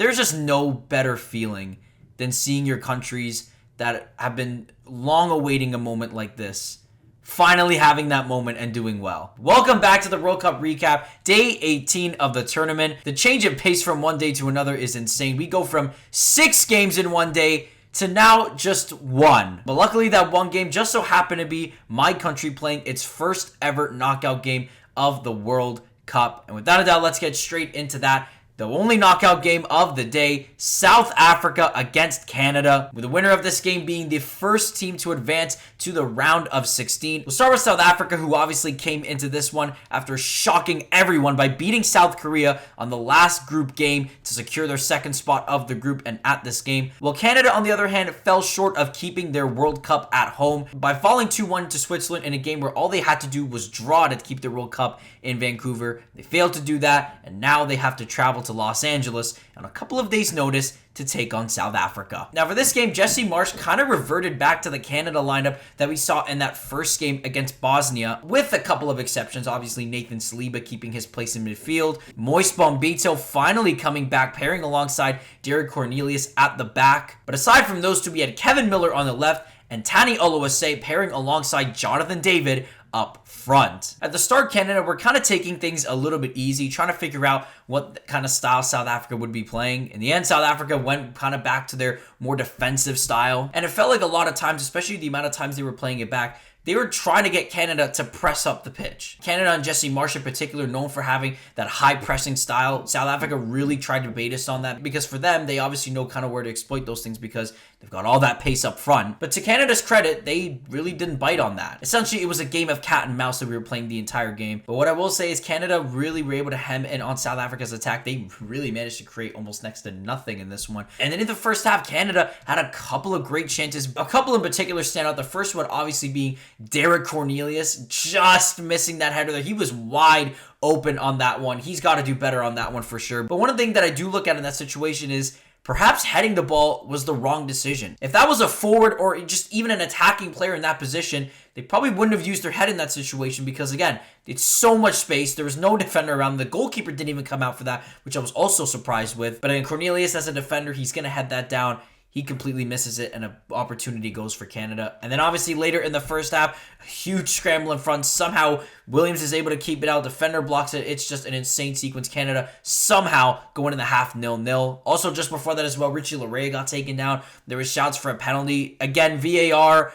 there's just no better feeling than seeing your countries that have been long awaiting a moment like this finally having that moment and doing well. Welcome back to the World Cup recap, day 18 of the tournament. The change in pace from one day to another is insane. We go from 6 games in one day to now just 1. But luckily that one game just so happened to be my country playing its first ever knockout game of the World Cup. And without a doubt, let's get straight into that. The only knockout game of the day, South Africa against Canada, with the winner of this game being the first team to advance to the round of 16. We'll start with South Africa, who obviously came into this one after shocking everyone by beating South Korea on the last group game to secure their second spot of the group and at this game. While Canada, on the other hand, fell short of keeping their World Cup at home by falling 2-1 to Switzerland in a game where all they had to do was draw to keep their World Cup in Vancouver. They failed to do that, and now they have to travel to Los Angeles on a couple of days' notice to take on South Africa. Now for this game, Jesse Marsch kind of reverted back to the Canada lineup that we saw in that first game against Bosnia, with a couple of exceptions. Obviously, Nathan Saliba keeping his place in midfield, Moise Bombito finally coming back, pairing alongside Derek Cornelius at the back. But aside from those two, we had Kevin Miller on the left and Tani Oluwase pairing alongside Jonathan David up front. At the start, Canada were kind of taking things a little bit easy, trying to figure out what kind of style South Africa would be playing. In the end, South Africa went kind of back to their more defensive style, and it felt like a lot of times, especially the amount of times they were playing it back, they were trying to get Canada to press up the pitch. Canada and Jesse Marsch in particular, known for having that high pressing style. South Africa really tried to bait us on that because for them, they obviously know kind of where to exploit those things because they've got all that pace up front. But to Canada's credit, they really didn't bite on that. Essentially, it was a game of cat and mouse that we were playing the entire game. But what I will say is Canada really were able to hem in on South Africa's attack. They really managed to create almost next to nothing in this one. And then in the first half, Canada had a couple of great chances. A couple in particular stand out. The first one obviously being Derek Cornelius, just missing that header there. He was wide open on that one. He's got to do better on that one for sure. But one thing that I do look at in that situation is perhaps heading the ball was the wrong decision. If that was a forward or just even an attacking player in that position, they probably wouldn't have used their head in that situation because, again, it's so much space. There was no defender around. The goalkeeper didn't even come out for that, which I was also surprised with. But again, Cornelius as a defender, he's going to head that down. He completely misses it, and an opportunity goes for Canada. And then obviously later in the first half, a huge scramble in front. Somehow Williams is able to keep it out. Defender blocks it. It's just an insane sequence. Canada somehow going in the half 0-0. Also just before that as well, Richie Laryea got taken down. There was shouts for a penalty. Again, VAR.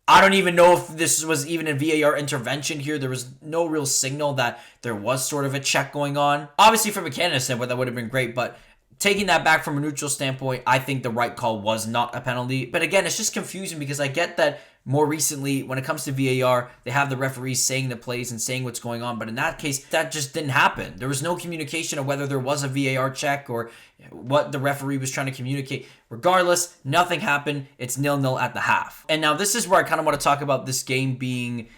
I don't even know if this was even a VAR intervention here. There was no real signal that there was sort of a check going on. Obviously from a Canada standpoint, that would have been great, but taking that back from a neutral standpoint, I think the right call was not a penalty. But again, it's just confusing because I get that more recently, when it comes to VAR, they have the referees saying the plays and saying what's going on. But in that case, that just didn't happen. There was no communication of whether there was a VAR check or what the referee was trying to communicate. Regardless, nothing happened. It's 0-0 at the half. And now this is where I kind of want to talk about this game being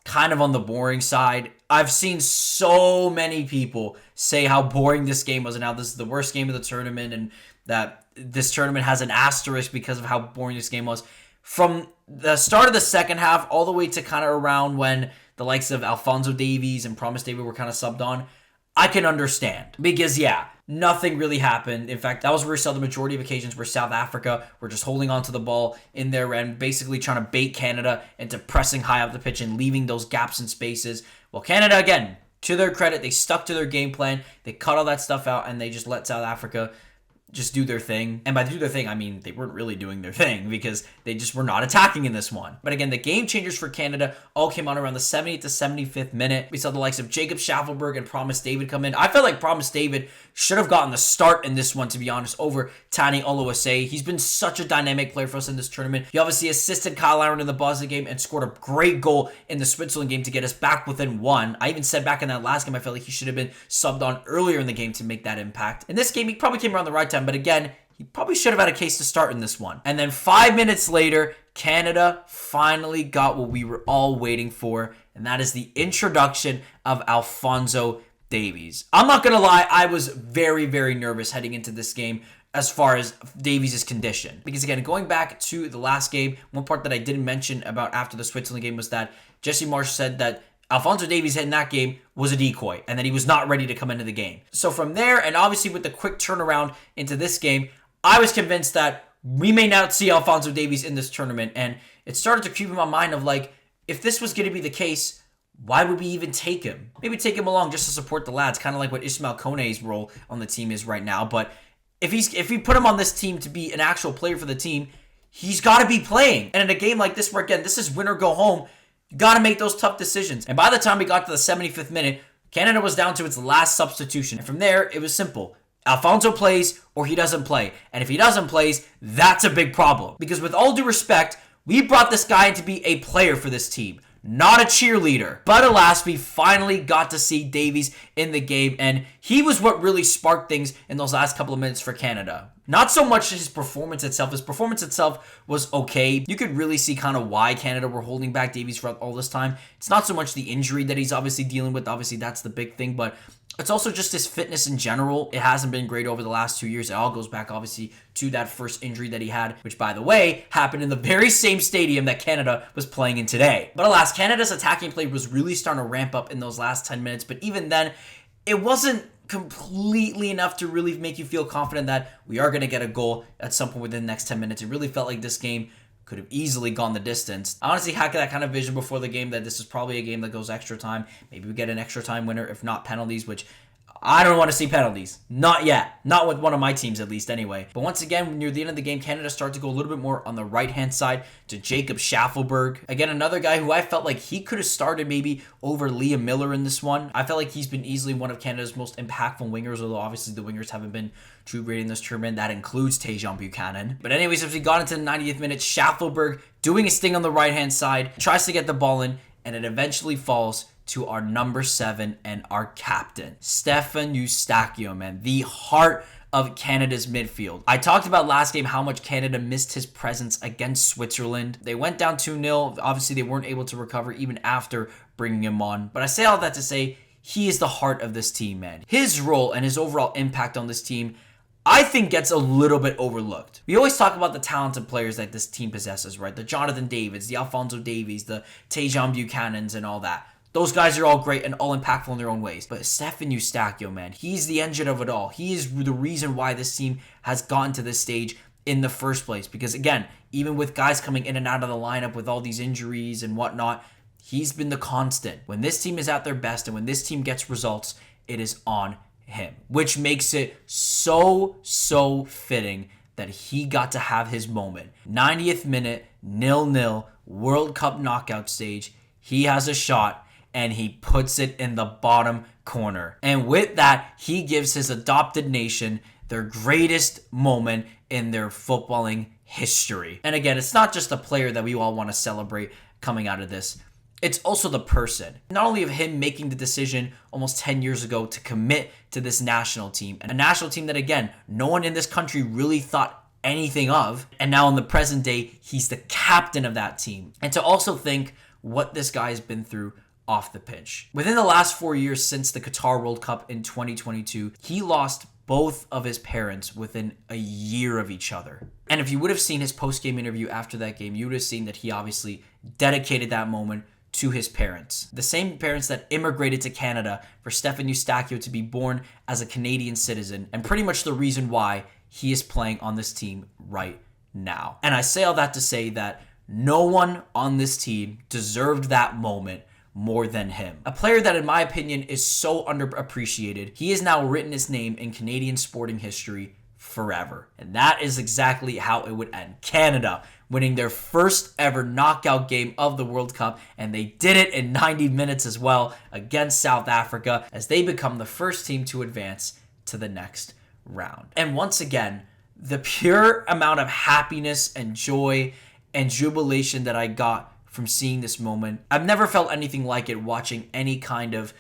kind of on the boring side. I've seen so many people say how boring this game was and how this is the worst game of the tournament and that this tournament has an asterisk because of how boring this game was. From the start of the second half all the way to kind of around when the likes of Alphonso Davies and Promise David were kind of subbed on, I can understand. Because, yeah, nothing really happened. In fact, that was where we saw the majority of occasions where South Africa were just holding on to the ball in their end, basically trying to bait Canada into pressing high up the pitch and leaving those gaps and spaces. Well, Canada, again, to their credit, they stuck to their game plan. They cut all that stuff out, and they just let South Africa just do their thing. And by do their thing, I mean they weren't really doing their thing because they just were not attacking in this one. But again, the game changers for Canada all came on around the 70th to 75th minute. We saw the likes of Jacob Schaffelberg and Promise David come in. I felt like Promise David should have gotten the start in this one, to be honest, over Tani Oluwase. He's been such a dynamic player for us in this tournament. He obviously assisted Kyle Aaron in the Bosnia game and scored a great goal in the Switzerland game to get us back within 1. I even said back in that last game, I felt like he should have been subbed on earlier in the game to make that impact. In this game, he probably came around the right time, but again, he probably should have had a case to start in this one. And then 5 minutes later, Canada finally got what we were all waiting for, and that is the introduction of Alphonso Davies. I'm not going to lie, I was very, very nervous heading into this game as far as Davies' condition. Because again, going back to the last game, one part that I didn't mention about after the Switzerland game was that Jesse Marsch said that Alphonso Davies in that game was a decoy and that he was not ready to come into the game. So from there, and obviously with the quick turnaround into this game, I was convinced that we may not see Alphonso Davies in this tournament. And it started to creep in my mind of like, if this was going to be the case, why would we even take him? Maybe take him along just to support the lads, kind of like what Ismail Kone's role on the team is right now. But if we put him on this team to be an actual player for the team, he's got to be playing. And in a game like this, where again, this is win or go home, you got to make those tough decisions. And by the time we got to the 75th minute, Canada was down to its last substitution. And from there, it was simple. Alphonso plays or he doesn't play. And if he doesn't play, that's a big problem. Because with all due respect, we brought this guy in to be a player for this team, not a cheerleader. But alas, we finally got to see Davies in the game, and he was what really sparked things in those last couple of minutes for Canada. Not so much his performance itself. His performance itself was okay. You could really see kind of why Canada were holding back Davies for all this time. It's not so much the injury that he's obviously dealing with. Obviously, that's the big thing, but it's also just his fitness in general. It hasn't been great over the last 2 years. It all goes back, obviously, to that first injury that he had, which, by the way, happened in the very same stadium that Canada was playing in today. But alas, Canada's attacking play was really starting to ramp up in those last 10 minutes. But even then, it wasn't completely enough to really make you feel confident that we are going to get a goal at some point within the next 10 minutes. It really felt like this game could have easily gone the distance. I honestly had that kind of vision before the game that this is probably a game that goes extra time. Maybe we get an extra time winner, if not penalties, which I don't want to see penalties. Not yet. Not with one of my teams, at least, anyway. But once again, near the end of the game, Canada started to go a little bit more on the right-hand side to Jacob Schaffelberg. Again, another guy who I felt like he could have started maybe over Liam Miller in this one. I felt like he's been easily one of Canada's most impactful wingers, although obviously the wingers haven't been too great in this tournament. That includes Tajon Buchanan. But anyways, as we got into the 90th minute, Schaffelberg doing his thing on the right-hand side, tries to get the ball in, and it eventually falls to our number 7 and our captain, Stefan Eustáquio, man, the heart of Canada's midfield. I talked about last game how much Canada missed his presence against Switzerland. They went down 2-0. Obviously, they weren't able to recover even after bringing him on. But I say all that to say, he is the heart of this team, man. His role and his overall impact on this team, I think, gets a little bit overlooked. We always talk about the talented players that this team possesses, right? The Jonathan Davids, the Alphonso Davies, the Tajon Buchanans, and all that. Those guys are all great and all impactful in their own ways. But Stefan Eustáquio, man, he's the engine of it all. He is the reason why this team has gotten to this stage in the first place. Because again, even with guys coming in and out of the lineup with all these injuries and whatnot, he's been the constant. When this team is at their best and when this team gets results, it is on him. Which makes it so fitting that he got to have his moment. 90th minute, 0-0, World Cup knockout stage. He has a shot, and he puts it in the bottom corner. And with that, he gives his adopted nation their greatest moment in their footballing history. And again, it's not just a player that we all want to celebrate coming out of this. It's also the person. Not only of him making the decision almost 10 years ago to commit to this national team. And a national team that, again, no one in this country really thought anything of. And now in the present day, he's the captain of that team. And to also think what this guy has been through off the pitch. Within the last 4 years since the Qatar World Cup in 2022, he lost both of his parents within a year of each other. And if you would have seen his post-game interview after that game, you would have seen that he obviously dedicated that moment to his parents. The same parents that immigrated to Canada for Stefan Eustáquio to be born as a Canadian citizen, and pretty much the reason why he is playing on this team right now. And I say all that to say that no one on this team deserved that moment more than him. A player that, in my opinion, is so underappreciated. He has now written his name in Canadian sporting history forever. And that is exactly how it would end. Canada winning their first ever knockout game of the World Cup, and they did it in 90 minutes as well against South Africa as they become the first team to advance to the next round. And once again, the pure amount of happiness and joy and jubilation that I got from seeing this moment, I've never felt anything like it watching any kind of,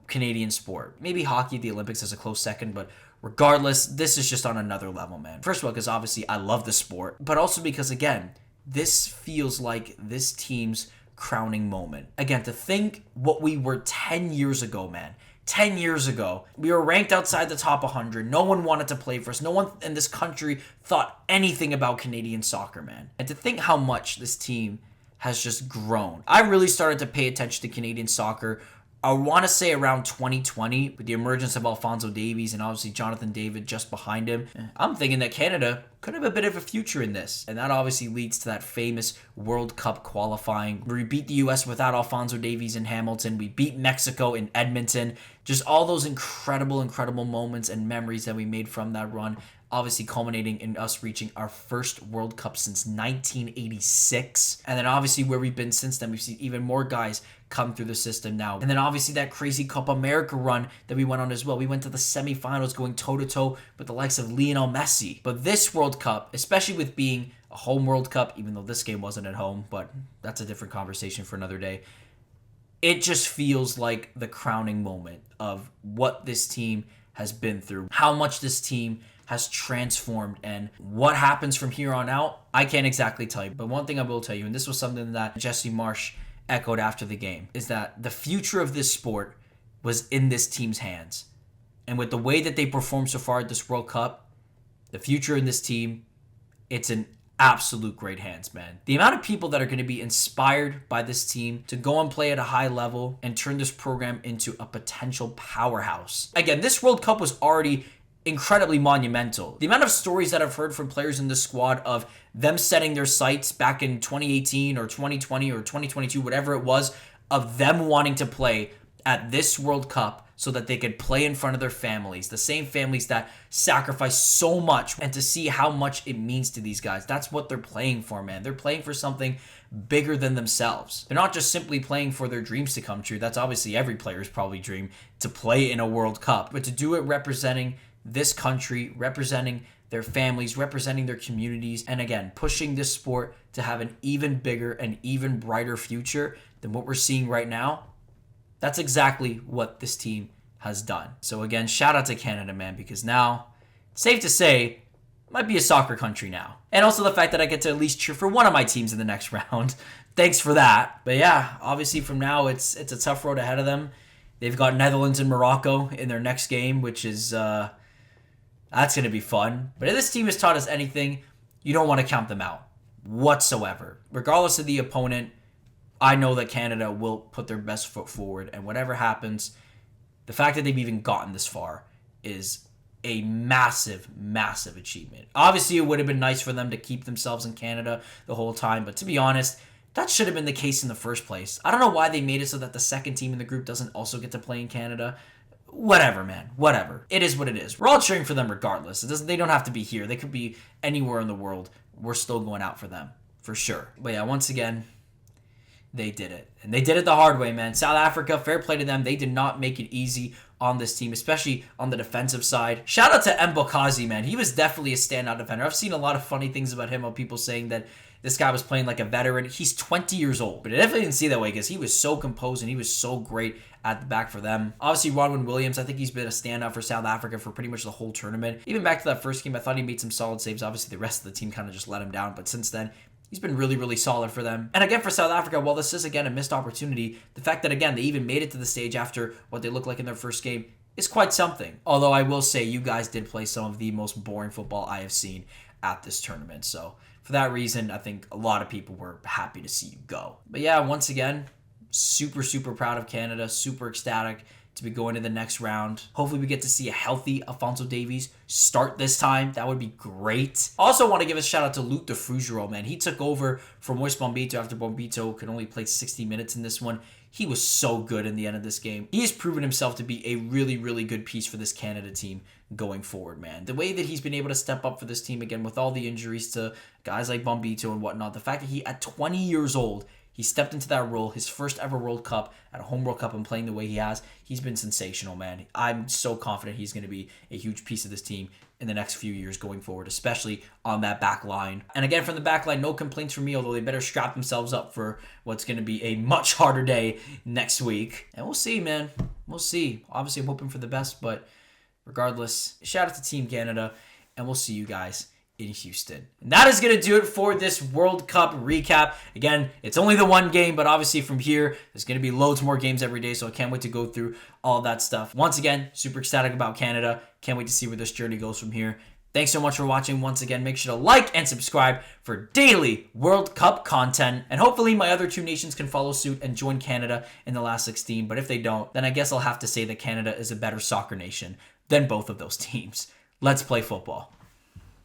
Canadian sport. Maybe hockey at the Olympics is a close second, but regardless, this is just on another level, man. First of all, because obviously I love the sport, but also because, again, this feels like this team's crowning moment. Again, to think what we were 10 years ago, man. 10 years ago, we were ranked outside the top 100. No one wanted to play for us. No one in this country thought anything about Canadian soccer, man. And to think how much this team has just grown. I really started to pay attention to Canadian soccer, I want to say around 2020, with the emergence of Alphonso Davies and obviously Jonathan David just behind him. I'm thinking that Canada could have a bit of a future in this. And that obviously leads to that famous World Cup qualifying, where we beat the US without Alphonso Davies in Hamilton. We beat Mexico in Edmonton. Just all those incredible moments and memories that we made from that run, obviously culminating in us reaching our first World Cup since 1986. And then obviously where we've been since then, we've seen even more guys come through the system now. And then obviously that crazy Copa America run that we went on as well. We went to the semifinals going toe-to-toe with the likes of Lionel Messi. But this World Cup, especially with being a home World Cup, even though this game wasn't at home, but that's a different conversation for another day, it just feels like the crowning moment of what this team has been through, how much this team has transformed, and what happens from here on out, I can't exactly tell you. But one thing I will tell you, and this was something that Jesse Marsch echoed after the game, is that the future of this sport was in this team's hands. And with the way that they performed so far at this World Cup, the future in this team, it's in absolute great hands, man. The amount of people that are going to be inspired by this team to go and play at a high level and turn this program into a potential powerhouse. Again, this World Cup was already incredibly monumental. The amount of stories that I've heard from players in this squad of them setting their sights back in 2018 or 2020 or 2022, whatever it was, of them wanting to play at this World Cup so that they could play in front of their families, the same families that sacrifice so much, and to see how much it means to these guys. That's what they're playing for, man. They're playing for something bigger than themselves. They're not just simply playing for their dreams to come true. That's obviously every player's probably dream, to play in a World Cup, but to do it representing this country, representing their families, representing their communities, and again, pushing this sport to have an even bigger and even brighter future than what we're seeing right now. That's exactly what this team has done. So again, shout out to Canada, man, because now, safe to say, it might be a soccer country now. And also the fact that I get to at least cheer for one of my teams in the next round. Thanks for that. But yeah, obviously from now, it's a tough road ahead of them. They've got Netherlands and Morocco in their next game, which is that's going to be fun. But if this team has taught us anything, you don't want to count them out whatsoever. Regardless of the opponent, I know that Canada will put their best foot forward. And whatever happens, the fact that they've even gotten this far is a massive achievement. Obviously, it would have been nice for them to keep themselves in Canada the whole time. But to be honest, that should have been the case in the first place. I don't know why they made it so that the second team in the group doesn't also get to play in Canada. Whatever, man. Whatever. It is what it is. We're all cheering for them regardless. They don't have to be here. They could be anywhere in the world. We're still going out for them. For sure. But yeah, once again, they did it. And they did it the hard way, man. South Africa, fair play to them. They did not make it easy on this team, especially on the defensive side. Shout out to Mbokazi, man. He was definitely a standout defender. I've seen a lot of funny things about him, of people saying that this guy was playing like a veteran. He's 20 years old. But I definitely didn't see that way because he was so composed and he was so great at the back for them. Obviously, Ronwen Williams, I think he's been a standout for South Africa for pretty much the whole tournament. Even back to that first game, I thought he made some solid saves. Obviously, the rest of the team kind of just let him down. But since then, he's been really solid for them. And again, for South Africa, while this is, again, a missed opportunity, the fact that, again, they even made it to the stage after what they looked like in their first game is quite something. Although I will say you guys did play some of the most boring football I have seen at this tournament. So for that reason, I think a lot of people were happy to see you go. But yeah, once again, super proud of Canada, super ecstatic to be going to the next round. Hopefully we get to see a healthy Alphonso Davies start this time. That would be great. Also want to give a shout out to Luc de Frugerolles, man. He took over for Moise Bombito after Bombito could only play 60 minutes in this one. He was so good in the end of this game. He has proven himself to be a really good piece for this Canada team going forward, man. The way that he's been able to step up for this team, again, with all the injuries to guys like Bombito and whatnot, the fact that he, at 20 years old, he stepped into that role, his first ever World Cup, at a home World Cup, and playing the way he has, he's been sensational, man. I'm so confident he's going to be a huge piece of this team in the next few years going forward, especially on that back line. And again, from the back line, no complaints from me, although they better strap themselves up for what's going to be a much harder day next week. And we'll see, man. We'll see. Obviously, I'm hoping for the best, but regardless, shout out to Team Canada, and we'll see you guys in Houston. And that is going to do it for this World Cup recap. Again, it's only the one game, but obviously from here, there's going to be loads more games every day, so I can't wait to go through all that stuff. Once again, super ecstatic about Canada. Can't wait to see where this journey goes from here. Thanks so much for watching once again. Make sure to like and subscribe for daily World Cup content. And hopefully my other two nations can follow suit and join Canada in the last 16. But if they don't, then I guess I'll have to say that Canada is a better soccer nation than both of those teams. Let's play football.